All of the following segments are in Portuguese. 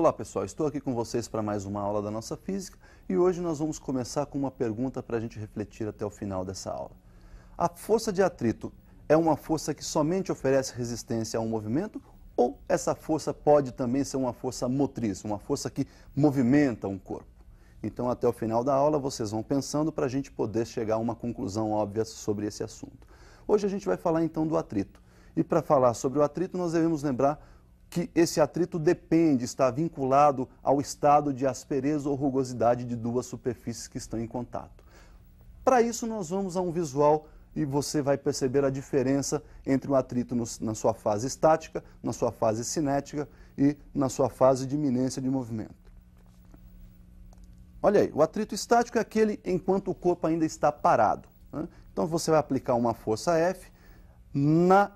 Olá pessoal, estou aqui com vocês para mais uma aula da nossa física e hoje nós vamos começar com uma pergunta para a gente refletir até o final dessa aula. A força de atrito é uma força que somente oferece resistência a um movimento ou essa força pode também ser uma força motriz, uma força que movimenta um corpo? Então até o final da aula vocês vão pensando para a gente poder chegar a uma conclusão óbvia sobre esse assunto. Hoje a gente vai falar então do atrito e para falar sobre o atrito nós devemos lembrar que esse atrito depende, está vinculado ao estado de aspereza ou rugosidade de duas superfícies que estão em contato. Para isso, nós vamos a um visual e você vai perceber a diferença entre o atrito na sua fase estática, na sua fase cinética e na sua fase de iminência de movimento. Olha aí, o atrito estático é aquele enquanto o corpo ainda está parado, né? Então você vai aplicar uma força F na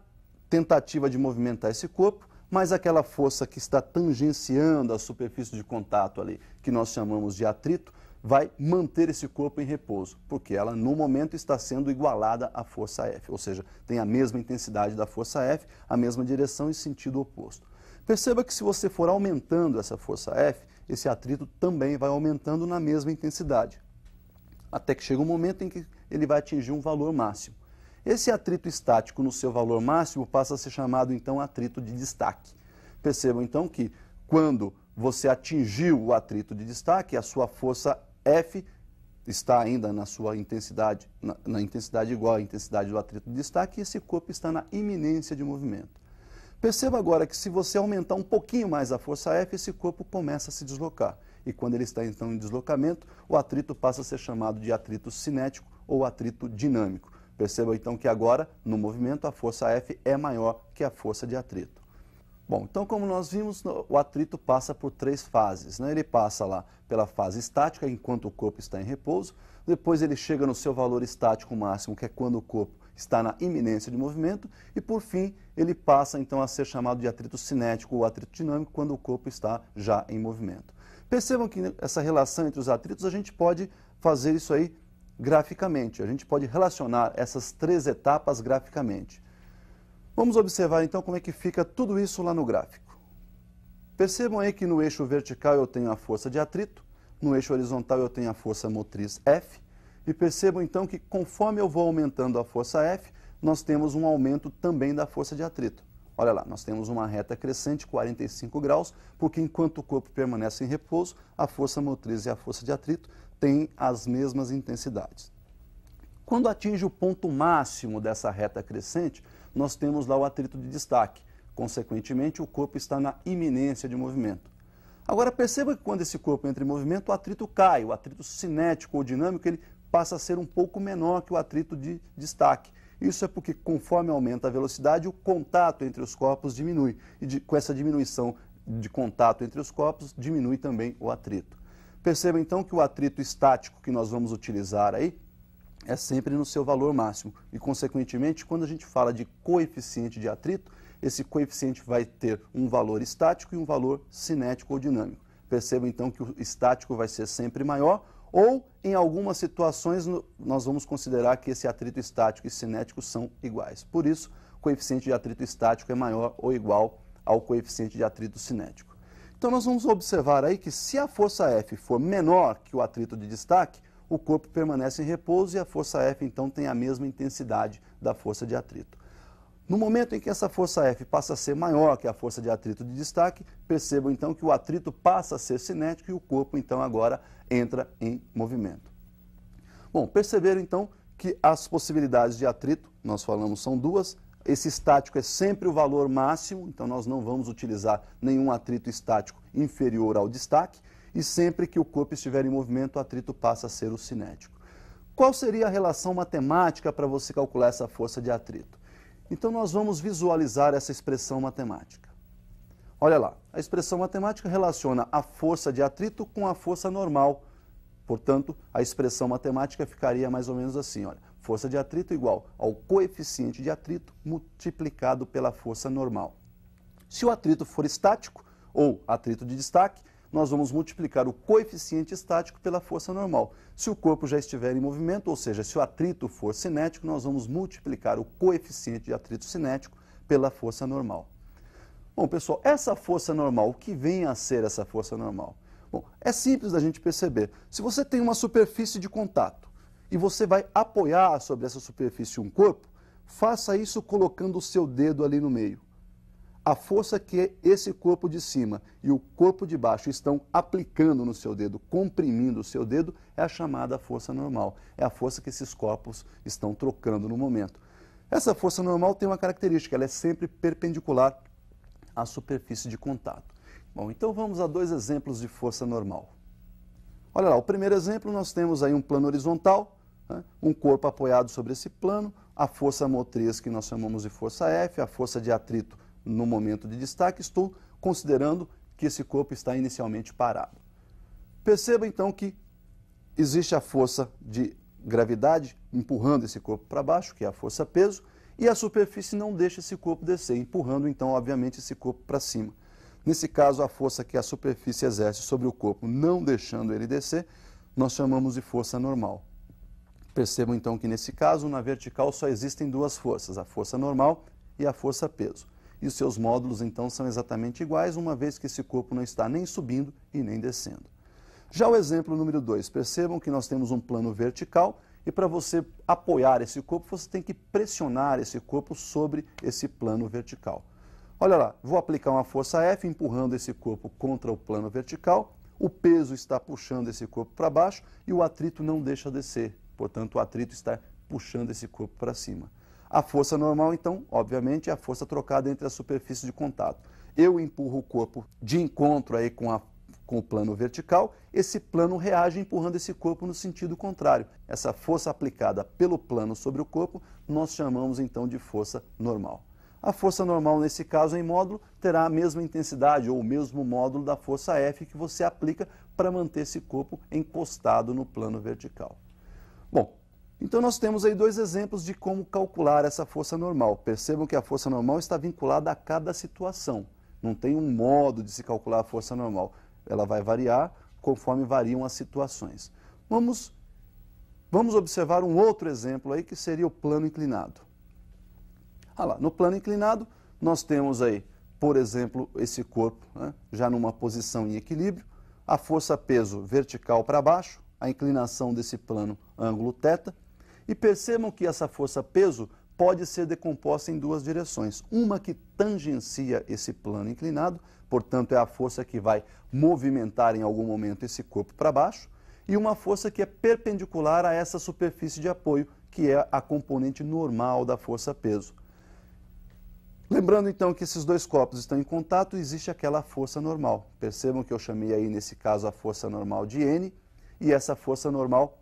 tentativa de movimentar esse corpo, mas aquela força que está tangenciando a superfície de contato ali, que nós chamamos de atrito, vai manter esse corpo em repouso, porque ela no momento está sendo igualada à força F, ou seja, tem a mesma intensidade da força F, a mesma direção e sentido oposto. Perceba que se você for aumentando essa força F, esse atrito também vai aumentando na mesma intensidade, até que chega um momento em que ele vai atingir um valor máximo. Esse atrito estático no seu valor máximo passa a ser chamado então atrito de destaque. Percebam então que quando você atingiu o atrito de destaque, a sua força F está ainda na sua intensidade, na intensidade igual à intensidade do atrito de destaque e esse corpo está na iminência de movimento. Perceba agora que se você aumentar um pouquinho mais a força F, esse corpo começa a se deslocar. E quando ele está então em deslocamento, o atrito passa a ser chamado de atrito cinético ou atrito dinâmico. Percebam então que agora, no movimento, a força F é maior que a força de atrito. Bom, então como nós vimos, o atrito passa por três fases, né? Ele passa lá pela fase estática, enquanto o corpo está em repouso, depois ele chega no seu valor estático máximo, que é quando o corpo está na iminência de movimento, e por fim ele passa então a ser chamado de atrito cinético ou atrito dinâmico, quando o corpo está já em movimento. Percebam que essa relação entre os atritos, a gente pode fazer isso aí graficamente. A gente pode relacionar essas três etapas graficamente. Vamos observar então como é que fica tudo isso lá no gráfico. Percebam aí que no eixo vertical eu tenho a força de atrito, no eixo horizontal eu tenho a força motriz F, e percebam então que conforme eu vou aumentando a força F, nós temos um aumento também da força de atrito. Olha lá, nós temos uma reta crescente, 45 graus, porque enquanto o corpo permanece em repouso, a força motriz e a força de atrito têm as mesmas intensidades. Quando atinge o ponto máximo dessa reta crescente, nós temos lá o atrito de destaque. Consequentemente, o corpo está na iminência de movimento. Agora perceba que quando esse corpo entra em movimento, o atrito cai, o atrito cinético ou dinâmico, ele passa a ser um pouco menor que o atrito de destaque. Isso é porque conforme aumenta a velocidade, o contato entre os corpos diminui. E com essa diminuição de contato entre os corpos, diminui também o atrito. Perceba então que o atrito estático que nós vamos utilizar aí é sempre no seu valor máximo. E, consequentemente, quando a gente fala de coeficiente de atrito, esse coeficiente vai ter um valor estático e um valor cinético ou dinâmico. Perceba então que o estático vai ser sempre maior, ou em algumas situações nós vamos considerar que esse atrito estático e cinético são iguais. Por isso, o coeficiente de atrito estático é maior ou igual ao coeficiente de atrito cinético. Então nós vamos observar aí que se a força F for menor que o atrito de destaque, o corpo permanece em repouso e a força F então tem a mesma intensidade da força de atrito. No momento em que essa força F passa a ser maior que a força de atrito de destaque, percebam então que o atrito passa a ser cinético e o corpo então agora entra em movimento. Bom, perceberam então que as possibilidades de atrito, nós falamos, são duas. Esse estático é sempre o valor máximo, então nós não vamos utilizar nenhum atrito estático inferior ao destaque, e sempre que o corpo estiver em movimento, o atrito passa a ser o cinético. Qual seria a relação matemática para você calcular essa força de atrito? Então nós vamos visualizar essa expressão matemática. Olha lá, a expressão matemática relaciona a força de atrito com a força normal. Portanto, a expressão matemática ficaria mais ou menos assim, olha, força de atrito igual ao coeficiente de atrito multiplicado pela força normal. Se o atrito for estático, ou atrito de destaque, nós vamos multiplicar o coeficiente estático pela força normal. Se o corpo já estiver em movimento, ou seja, se o atrito for cinético, nós vamos multiplicar o coeficiente de atrito cinético pela força normal. Bom, pessoal, essa força normal, o que vem a ser essa força normal? Bom, é simples da gente perceber. Se você tem uma superfície de contato e você vai apoiar sobre essa superfície um corpo, faça isso colocando o seu dedo ali no meio. A força que esse corpo de cima e o corpo de baixo estão aplicando no seu dedo, comprimindo o seu dedo, é a chamada força normal. É a força que esses corpos estão trocando no momento. Essa força normal tem uma característica, ela é sempre perpendicular à superfície de contato. Bom, então vamos a dois exemplos de força normal. Olha lá, o primeiro exemplo nós temos aí um plano horizontal, né, um corpo apoiado sobre esse plano, a força motriz que nós chamamos de força F, a força de atrito no momento de destaque, estou considerando que esse corpo está inicialmente parado. Perceba então que existe a força de gravidade empurrando esse corpo para baixo, que é a força peso, e a superfície não deixa esse corpo descer, empurrando então, obviamente, esse corpo para cima. Nesse caso, a força que a superfície exerce sobre o corpo, não deixando ele descer, nós chamamos de força normal. Percebam então que nesse caso, na vertical, só existem duas forças, a força normal e a força peso. E os seus módulos, então, são exatamente iguais, uma vez que esse corpo não está nem subindo e nem descendo. Já o exemplo número 2, percebam que nós temos um plano vertical e para você apoiar esse corpo, você tem que pressionar esse corpo sobre esse plano vertical. Olha lá, vou aplicar uma força F empurrando esse corpo contra o plano vertical, o peso está puxando esse corpo para baixo e o atrito não deixa descer, portanto o atrito está puxando esse corpo para cima. A força normal, então, obviamente, é a força trocada entre as superfícies de contato. Eu empurro o corpo de encontro aí com o plano vertical, esse plano reage empurrando esse corpo no sentido contrário. Essa força aplicada pelo plano sobre o corpo, nós chamamos então de força normal. A força normal, nesse caso, em módulo, terá a mesma intensidade ou o mesmo módulo da força F que você aplica para manter esse corpo encostado no plano vertical. Bom, então nós temos aí dois exemplos de como calcular essa força normal. Percebam que a força normal está vinculada a cada situação. Não tem um modo de se calcular a força normal. Ela vai variar conforme variam as situações. Vamos observar um outro exemplo aí que seria o plano inclinado. Lá, no plano inclinado nós temos aí, por exemplo, esse corpo, né, já numa posição em equilíbrio, a força-peso vertical para baixo, a inclinação desse plano ângulo θ, e percebam que essa força-peso pode ser decomposta em duas direções. Uma que tangencia esse plano inclinado, portanto é a força que vai movimentar em algum momento esse corpo para baixo, e uma força que é perpendicular a essa superfície de apoio, que é a componente normal da força-peso. Lembrando então que esses dois corpos estão em contato, existe aquela força normal. Percebam que eu chamei aí nesse caso a força normal de N, e essa força normal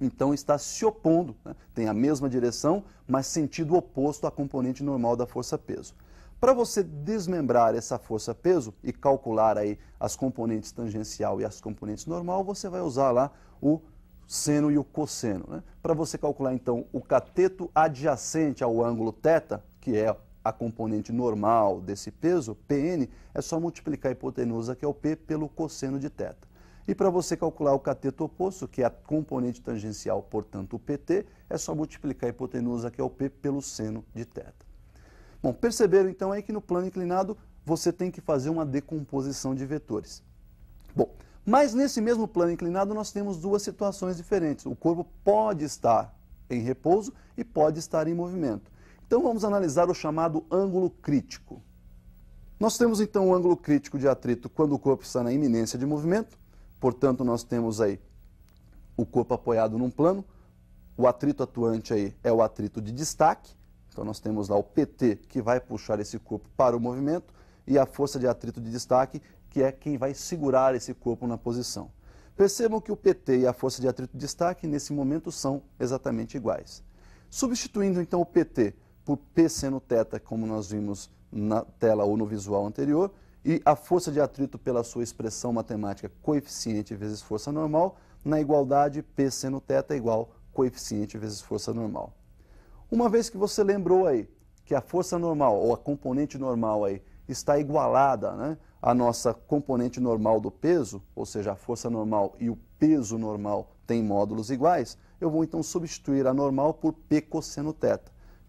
então está se opondo, né? Tem a mesma direção, mas sentido oposto à componente normal da força-peso. Para você desmembrar essa força-peso e calcular aí as componentes tangencial e as componentes normal, você vai usar lá o seno e o cosseno, né? Para você calcular então o cateto adjacente ao ângulo θ, que é a componente normal desse peso, Pn, é só multiplicar a hipotenusa, que é o P, pelo cosseno de θ. E para você calcular o cateto oposto, que é a componente tangencial, portanto o PT, é só multiplicar a hipotenusa, que é o P, pelo seno de θ. Bom, perceberam então aí que no plano inclinado você tem que fazer uma decomposição de vetores. Bom, mas nesse mesmo plano inclinado nós temos duas situações diferentes. O corpo pode estar em repouso e pode estar em movimento. Então vamos analisar o chamado ângulo crítico. Nós temos então o ângulo crítico de atrito quando o corpo está na iminência de movimento. Portanto, nós temos aí o corpo apoiado num plano, o atrito atuante aí é o atrito de destaque, então nós temos lá o PT que vai puxar esse corpo para o movimento e a força de atrito de destaque que é quem vai segurar esse corpo na posição. Percebam que o PT e a força de atrito de destaque nesse momento são exatamente iguais. Substituindo então o PT por P seno θ, como nós vimos na tela ou no visual anterior, e a força de atrito pela sua expressão matemática coeficiente vezes força normal, na igualdade P seno θ igual coeficiente vezes força normal. Uma vez que você lembrou aí que a força normal ou a componente normal aí está igualada, né, à nossa componente normal do peso, ou seja, a força normal e o peso normal têm módulos iguais, eu vou então substituir a normal por P cosseno θ.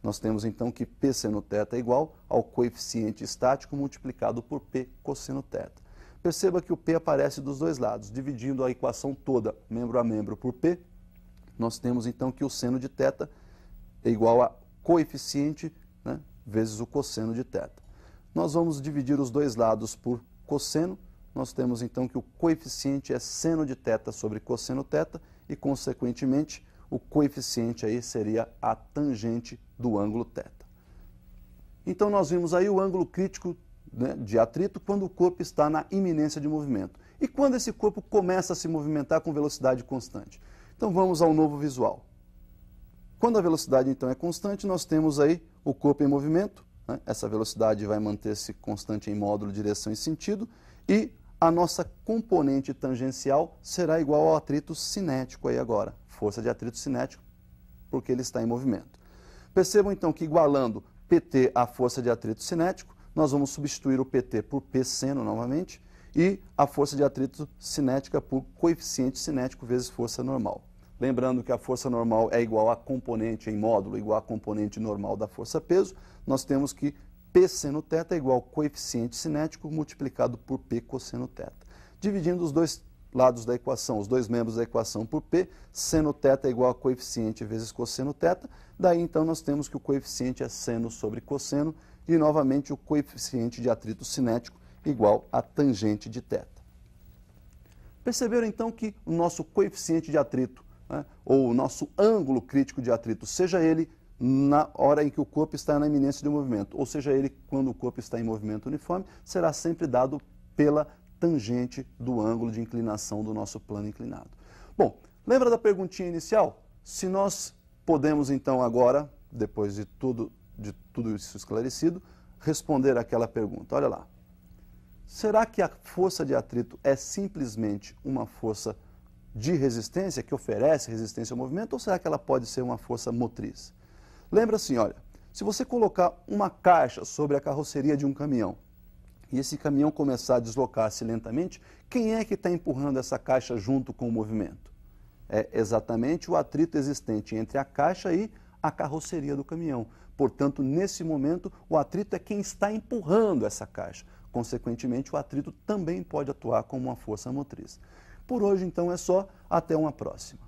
nós temos então que P seno θ é igual ao coeficiente estático multiplicado por P cosseno θ. Perceba que o P aparece dos dois lados, dividindo a equação toda, membro a membro, por P, nós temos então que o seno de θ é igual a coeficiente, né, vezes o cosseno de θ. Nós vamos dividir os dois lados por cosseno, nós temos então que o coeficiente é seno de θ sobre cosseno θ e, consequentemente, o coeficiente aí seria a tangente do ângulo θ. Então, nós vimos aí o ângulo crítico, né, de atrito quando o corpo está na iminência de movimento. E quando esse corpo começa a se movimentar com velocidade constante? Então, vamos ao novo visual. Quando a velocidade, então, é constante, nós temos aí o corpo em movimento, né? Essa velocidade vai manter-se constante em módulo, direção e sentido, e a nossa componente tangencial será igual ao atrito cinético aí agora, força de atrito cinético, porque ele está em movimento. Percebam, então, que igualando PT à força de atrito cinético, nós vamos substituir o PT por P seno novamente, e a força de atrito cinética por coeficiente cinético vezes força normal. Lembrando que a força normal é igual a componente em módulo, igual a componente normal da força-peso, nós temos que P seno θ é igual ao coeficiente cinético multiplicado por P cosseno θ. Dividindo os dois lados da equação, os dois membros da equação por P, seno θ é igual a coeficiente vezes cosseno θ, daí então nós temos que o coeficiente é seno sobre cosseno e novamente o coeficiente de atrito cinético igual a tangente de θ. Perceberam então que o nosso coeficiente de atrito, né, ou o nosso ângulo crítico de atrito, seja ele na hora em que o corpo está na iminência de movimento, ou seja ele quando o corpo está em movimento uniforme, será sempre dado pela tangente do ângulo de inclinação do nosso plano inclinado. Bom, lembra da perguntinha inicial? Se nós podemos então agora, depois de tudo isso esclarecido, responder aquela pergunta. Olha lá. Será que a força de atrito é simplesmente uma força de resistência, que oferece resistência ao movimento, ou será que ela pode ser uma força motriz? Lembra assim, olha, se você colocar uma caixa sobre a carroceria de um caminhão, e esse caminhão começar a deslocar-se lentamente, quem é que está empurrando essa caixa junto com o movimento? É exatamente o atrito existente entre a caixa e a carroceria do caminhão. Portanto, nesse momento, o atrito é quem está empurrando essa caixa. Consequentemente, o atrito também pode atuar como uma força motriz. Por hoje, então, é só. Até uma próxima.